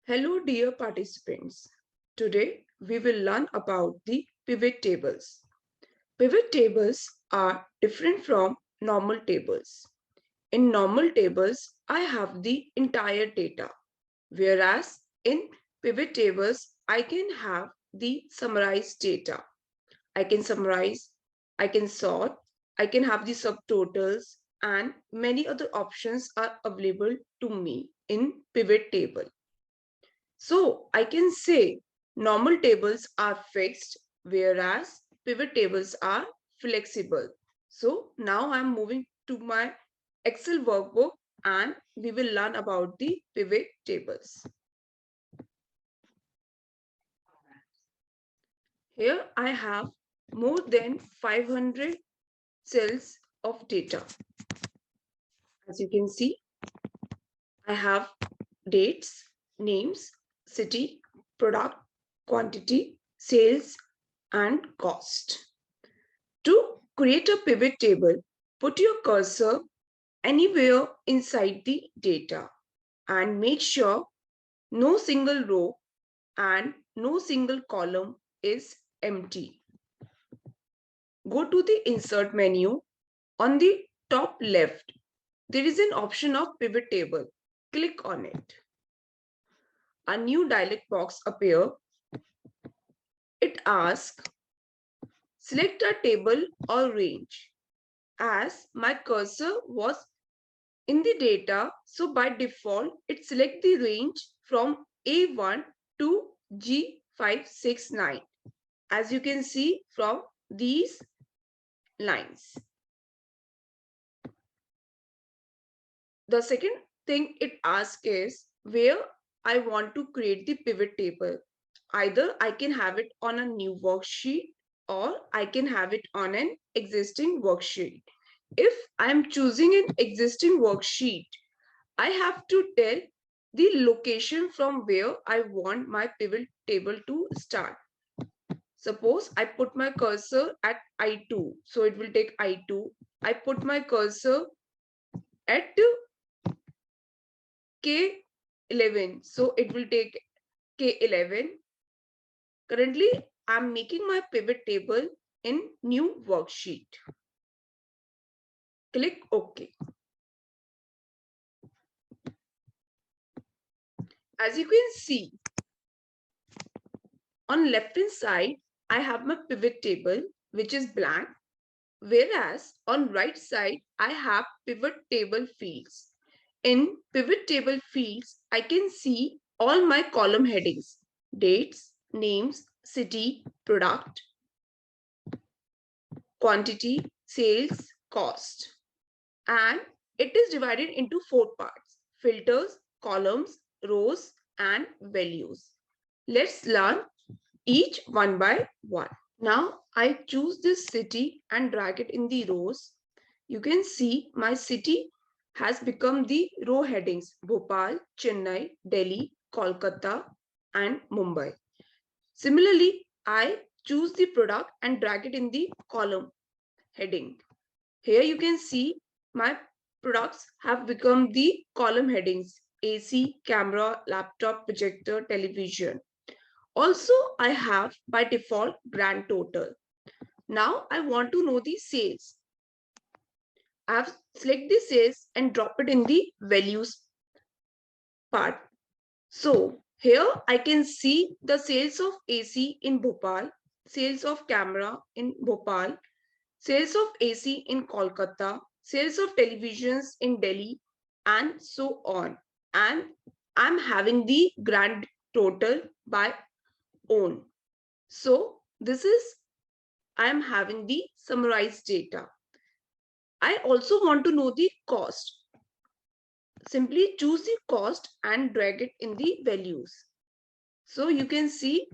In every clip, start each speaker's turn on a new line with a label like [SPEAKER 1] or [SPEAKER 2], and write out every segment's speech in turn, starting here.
[SPEAKER 1] Hello dear participants. Today we will learn about the pivot tables. Pivot tables are different from normal tables. In normal tables, I have the entire data, whereas in pivot tables, I can have the summarized data. I can summarize, I can sort, I can have the subtotals, and many other options are available to me in pivot table. So I can say normal tables are fixed, whereas pivot tables are flexible. So now I'm moving to my Excel workbook and we will learn about the pivot tables. Here I have more than 500 cells of data. As you can see, I have dates, names, city, product, quantity, sales, and cost. To create a pivot table, put your cursor anywhere inside the data and make sure no single row and no single column is empty. Go to the Insert menu. On the top left, there is an option of pivot table. Click on it. A new dialog box appears. It asks, select a table or range. As my cursor was in the data, so by default, it selects the range from A1 to G569, as you can see from these lines. The second thing it asks is where I want to create the pivot table. Either I can have it on a new worksheet or I can have it on an existing worksheet. If I'm choosing an existing worksheet, I have to tell the location from where I want my pivot table to start. Suppose I put my cursor at I2, so it will take I2. I put my cursor at K11, so it will take K11. Currently, I'm making my pivot table in new worksheet. Click OK. As you can see, on left hand side, I have my pivot table, which is blank, whereas on right side, I have pivot table fields. In pivot table fields, I can see all my column headings: dates, names, city, product, quantity, sales, cost. And it is divided into 4 parts: filters, columns, rows, and values. Let's learn each one by one. Now I choose this city and drag it in the rows. You can see my city has become the row headings: Bhopal, Chennai, Delhi, Kolkata, and Mumbai. Similarly, I choose the product and drag it in the column heading. Here you can see my products have become the column headings: AC, camera, laptop, projector, television. Also, I have by default grand total. Now I want to know the sales. I have select the sales and drop it in the values part. So here I can see the sales of AC in Bhopal, sales of camera in Bhopal, sales of AC in Kolkata, sales of televisions in Delhi, and so on. And I'm having the grand total by own. So this is, I'm having the summarized data. I also want to know the cost. Simply choose the cost and drag it in the values. So you can see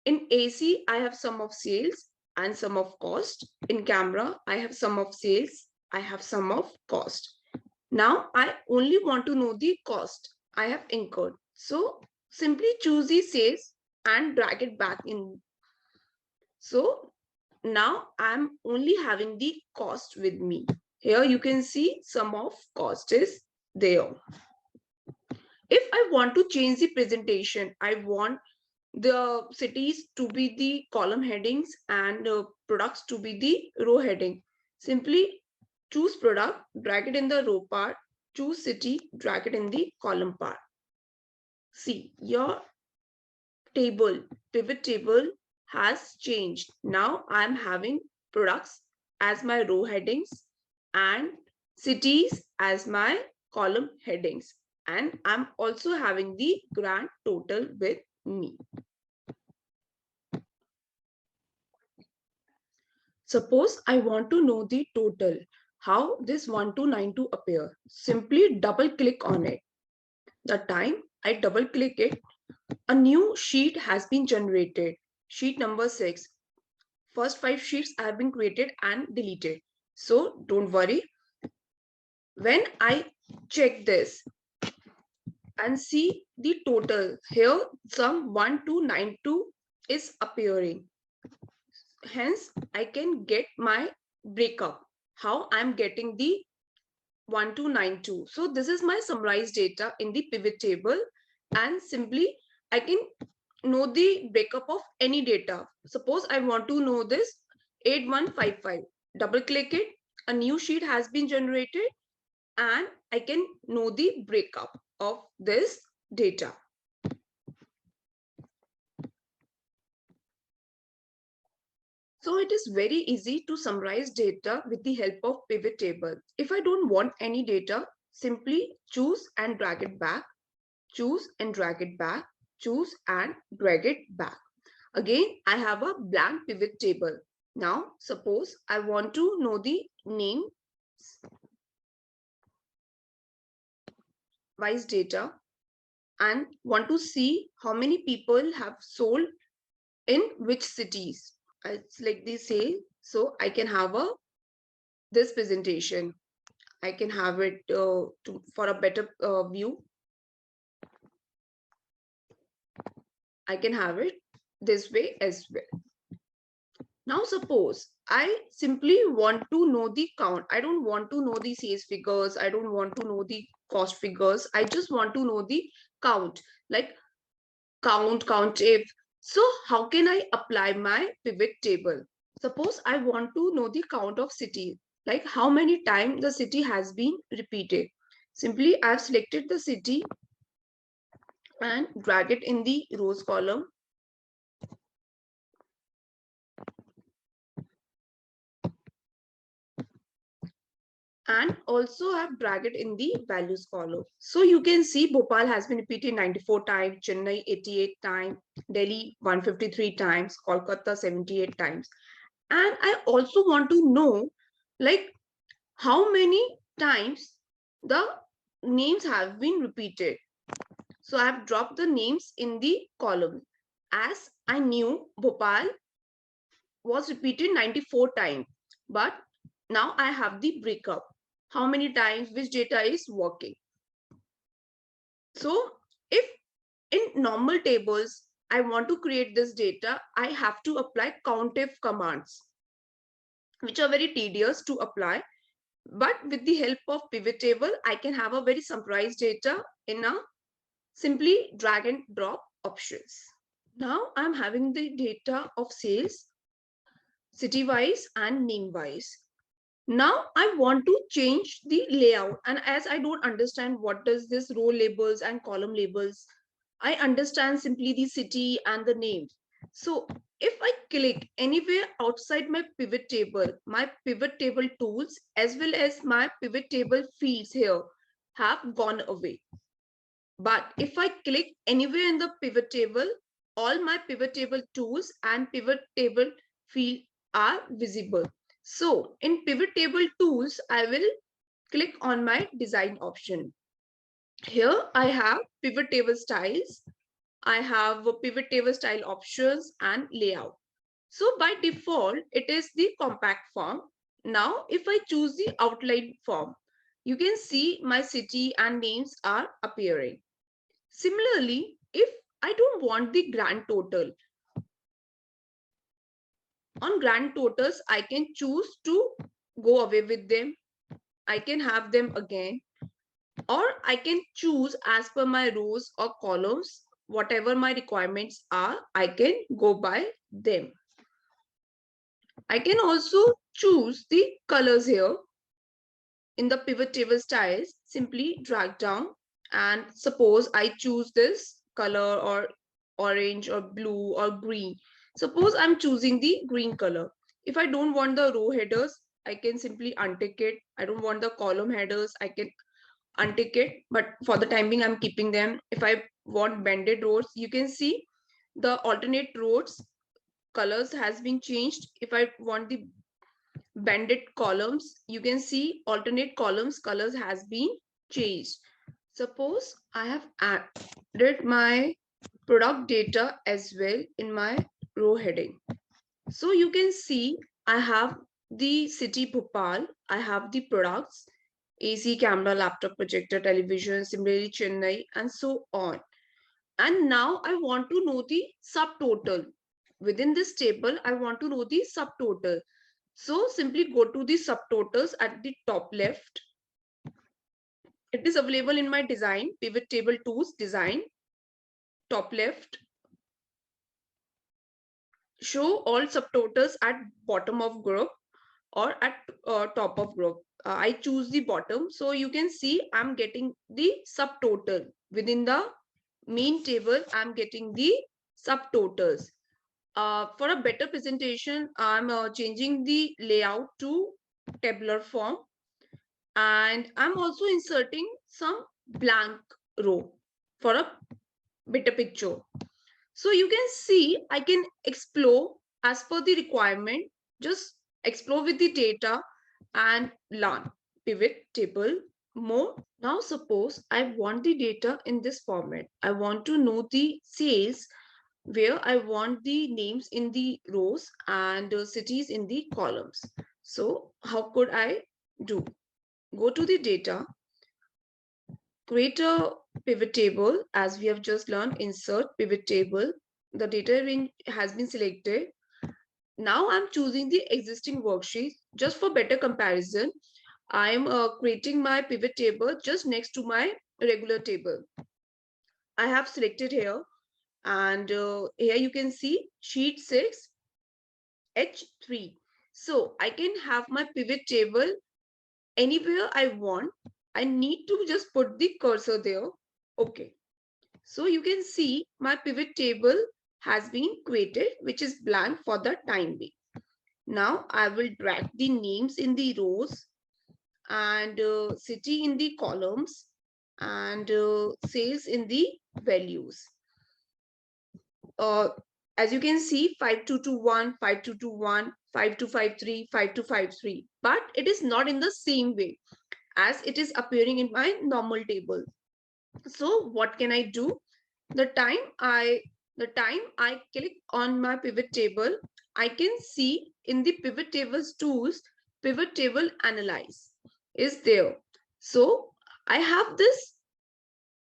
[SPEAKER 1] in AC, I have sum of sales and sum of cost. In camera, I have sum of sales, I have sum of cost. Now I only want to know the cost I have incurred. So simply choose the sales and drag it back in. So now I'm only having the cost with me. Here you can see sum of cost is there. If I want to change the presentation, I want the cities to be the column headings and products to be the row heading. Simply choose product, drag it in the row part, choose city, drag it in the column part. See, your pivot table has changed. Now I'm having products as my row headings and cities as my column headings. And I'm also having the grand total with me. Suppose I want to know the total, how this 1292 appear. Simply double click on it. The time I double click it, a new sheet has been generated. Sheet number 6. First 5 sheets have been created and deleted. So don't worry. When I check this and see the total, here some 1292 is appearing. Hence, I can get my breakup. How I'm getting the 1292. So this is my summarized data in the pivot table, and simply I can know the breakup of any data. Suppose I want to know this 8155. Double click it. A new sheet has been generated and I can know the breakup of this data. So it is very easy to summarize data with the help of pivot table. If I don't want any data, simply choose and drag it back, choose and drag it back, choose and drag it back. Again, I have a blank pivot table. Now, suppose I want to know the name wise data and want to see how many people have sold in which cities. It's like they say, so I can have a this presentation. I can have it for a better view. I can have it this way as well. Now, suppose I simply want to know the count. I don't want to know the sales figures. I don't want to know the cost figures. I just want to know the count, like count if. So how can I apply my pivot table? Suppose I want to know the count of cities, like how many times the city has been repeated. Simply I've selected the city and drag it in the rows column. And also I've dragged it in the values column. So you can see Bhopal has been repeated 94 times, Chennai 88 times, Delhi 153 times, Kolkata 78 times. And I also want to know like how many times the names have been repeated. So I have dropped the names in the column. As I knew Bhopal was repeated 94 times, but now I have the breakup. How many times which data is working. So if in normal tables, I want to create this data, I have to apply COUNTIF commands, which are very tedious to apply. But with the help of pivot table, I can have a very summarized data in a simply drag and drop options. Now I'm having the data of sales city-wise and name-wise. Now I want to change the layout, and as I don't understand what does this row labels and column labels, I understand simply the city and the names. So if I click anywhere outside my pivot table tools as well as my pivot table fields here have gone away. But if I click anywhere in the pivot table, all my pivot table tools and pivot table field are visible. So in pivot table tools, I will click on my design option. Here I have pivot table styles. I have pivot table style options and layout. So by default, it is the compact form. Now, if I choose the outline form, you can see my city and names are appearing. Similarly, if I don't want the grand total, on grand totals, I can choose to go away with them. I can have them again. or I can choose as per my rows or columns, whatever my requirements are, I can go by them. I can also choose the colors here. In the pivot table styles, simply drag down, and suppose I choose this color or orange or blue or green. Suppose I'm choosing the green color. If I don't want the row headers, I can simply untick it. I don't want the column headers, I can untick it. But for the time being, I'm keeping them. If I want banded rows, you can see the alternate rows colors has been changed. If I want the banded columns, you can see alternate columns colors has been changed. Suppose I have added my product data as well in my row heading. So you can see I have the city Bhopal, I have the products, AC, camera, laptop, projector, television, similarly Chennai, and so on. And now I want to know the subtotal. Within this table, I want to know the subtotal. So simply go to the subtotals at the top left. It is available in my design, pivot table tools, design, top left. Show all subtotals at bottom of group or at top of group. I choose the bottom. So you can see I'm getting the subtotal. Within the main table, I'm getting the subtotals. For a better presentation, I'm changing the layout to tabular form, and I'm also inserting some blank row for a better picture. So you can see I can explore as per the requirement, just explore with the data and learn. Pivot table more. Now suppose I want the data in this format. I want to know the sales where I want the names in the rows and cities in the columns. So how could I do? Go to the data, create a pivot table as we have just learned, insert pivot table. The data range has been selected. Now I'm choosing the existing worksheet just for better comparison. I'm creating my pivot table just next to my regular table. I have selected here, and here you can see sheet 6 H3. So I can have my pivot table anywhere I want. I need to just put the cursor there. Okay. So you can see my pivot table has been created, which is blank for the time being. Now I will drag the names in the rows and city in the columns and sales in the values. Uh, as you can see, 5221, 5221, 5253, 5253, but it is not in the same way as it is appearing in my normal table. So what can I do? The time I click on my pivot table, I can see in the pivot tables tools, pivot table analyze is there. So I have this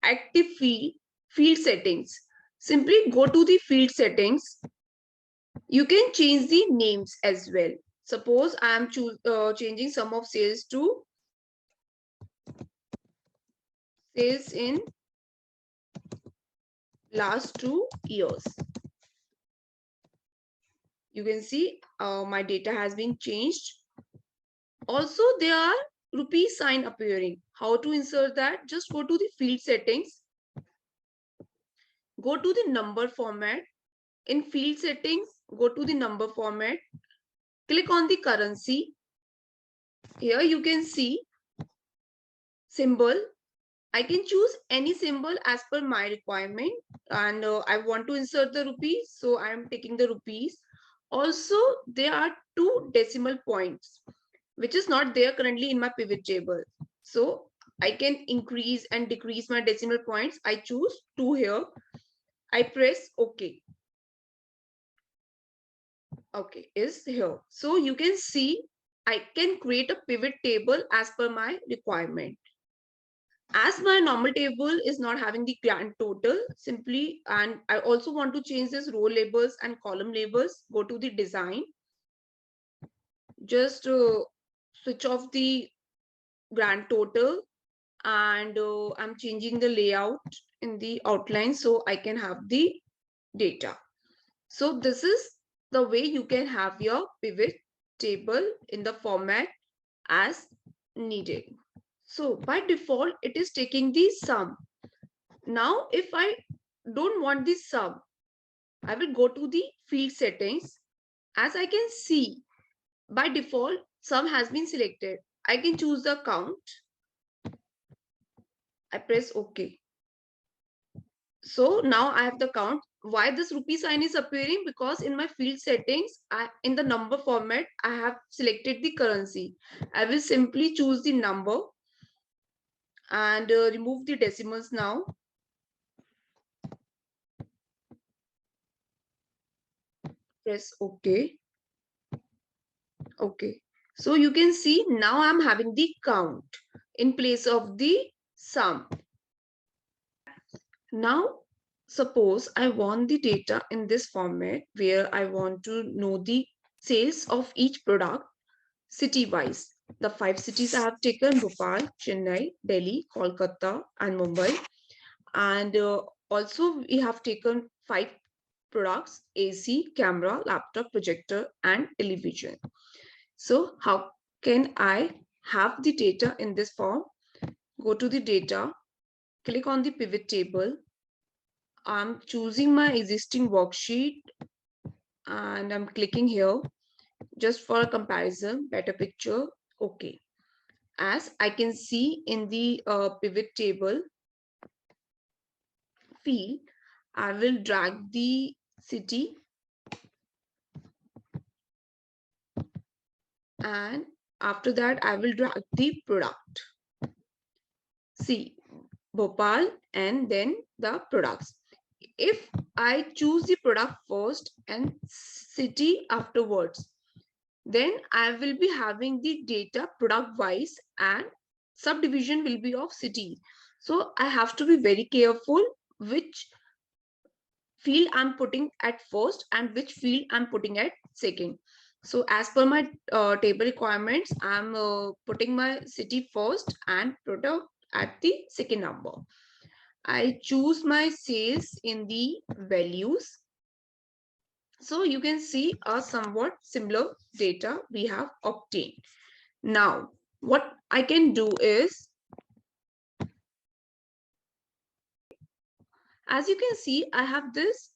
[SPEAKER 1] active field settings. Simply go to the field settings. You can change the names as well. Suppose I am changing sum of sales to sales in last 2 years. You can see my data has been changed. Also, there are rupee sign appearing. How to insert that? Just go to the field settings. Go to the number format. In field settings, go to the number format. Click on the currency. Here you can see symbol. I can choose any symbol as per my requirement, and I want to insert the rupees, so I am taking the rupees. Also, there are 2 decimal points, which is not there currently in my pivot table. So I can increase and decrease my decimal points. I choose 2 here. I press OK. OK is here. So you can see I can create a pivot table as per my requirement. As my normal table is not having the grand total, simply, and I also want to change this row labels and column labels, go to the design, just switch off the grand total, and I'm changing the layout in the outline so I can have the data. So this is the way you can have your pivot table in the format as needed. So by default, it is taking the sum. Now, if I don't want the sum, I will go to the field settings. As I can see, by default, sum has been selected. I can choose the count. I press OK. So now I have the count. Why this rupee sign is appearing? Because in my field settings, in the number format, I have selected the currency. I will simply choose the number and remove the decimals now. Press OK. Okay. So you can see now I'm having the count in place of the sum. Now, suppose I want the data in this format where I want to know the sales of each product city-wise. The 5 cities I have taken: Bhopal, Chennai, Delhi, Kolkata, and Mumbai. And also we have taken 5 products: AC, camera, laptop, projector, and television. So how can I have the data in this form? Go to the data, click on the pivot table. I'm choosing my existing worksheet and I'm clicking here just for a comparison, better picture. Okay. As I can see in the pivot table field, I will drag the city and after that I will drag the product. See, Bhopal and then the products. If I choose the product first and city afterwards, then I will be having the data product wise and subdivision will be of city. So I have to be very careful which field I'm putting at first and which field I'm putting at second. So as per my table requirements, I'm putting my city first and product at the second number. I choose my sales in the values. So you can see a somewhat similar data we have obtained. Now, what I can do is, as you can see, I have this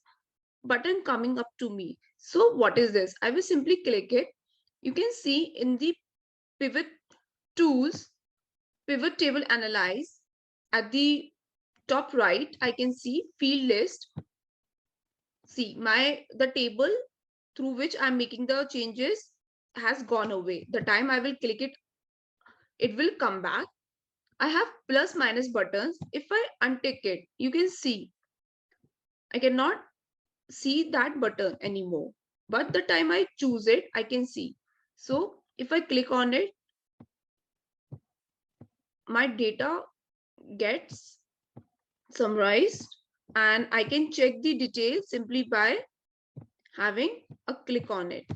[SPEAKER 1] button coming up to me. So what is this? I will simply click it. You can see in the pivot tools, pivot table analyze at the top right, I can see field list. See the table through which I'm making the changes has gone away. The time I will click it, it will come back. I have plus minus buttons. If I untick it, you can see I cannot see that button anymore. But the time I choose it, I can see. So if I click on it, my data gets summarized and I can check the details simply by having a click on it.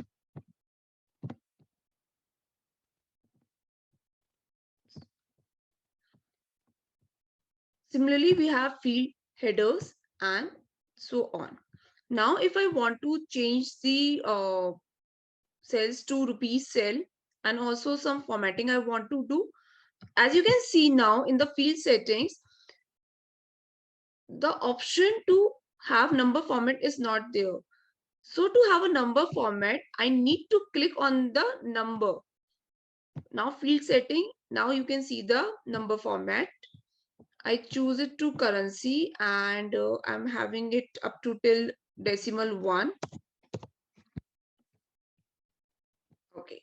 [SPEAKER 1] Similarly, we have field headers and so on. Now, if I want to change the cells to rupees cell and also some formatting I want to do, as you can see now in the field settings, the option to have number format is not there. So to have a number format, I need to click on the number. Now field setting, now you can see the number format. I choose it to currency and I'm having it up to till decimal 1. Okay.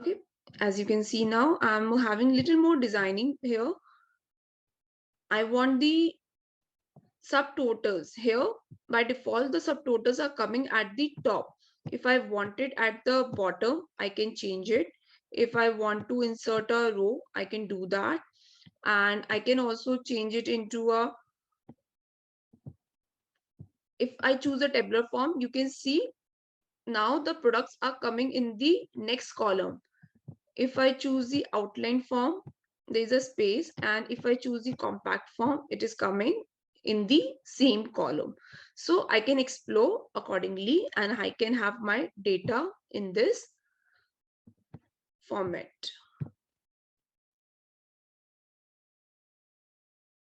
[SPEAKER 1] Okay. As you can see now, I'm having little more designing here. I want the subtotals here. By default, the subtotals are coming at the top. If I want it at the bottom, I can change it. If I want to insert a row, I can do that. And I can also change it into a, if I choose a tabular form, you can see now the products are coming in the next column. If I choose the outline form, there is a space, and if I choose the compact form, it is coming in the same column. So I can explore accordingly and I can have my data in this format.